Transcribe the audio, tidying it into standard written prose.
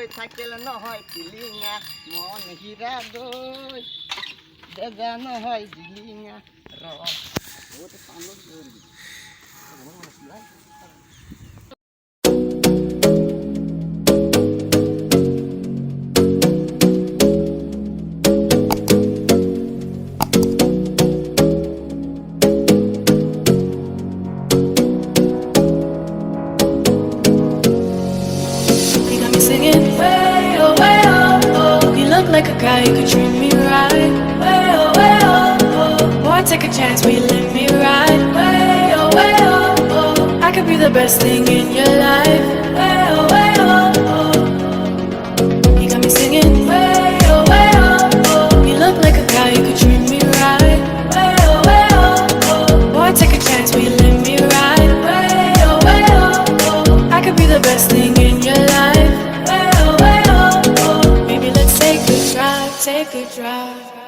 ơi cycle nó hỏi chỉ nha ngon hira đôi daga nó hỏi chỉ nha rồi ủa cái con nó rồi Singing way oh, oh. You look like a guy who could treat me right. Way oh, oh. Boy, take a chance, will you let me ride? Way oh, oh. I could be the best thing in your life. Way oh, oh. You got me singing way oh, oh. You look like a guy who could treat me right. Way oh, oh. Boy, take a chance, will you let me ride? Way oh, I could be the best thing in your life. Take a drive.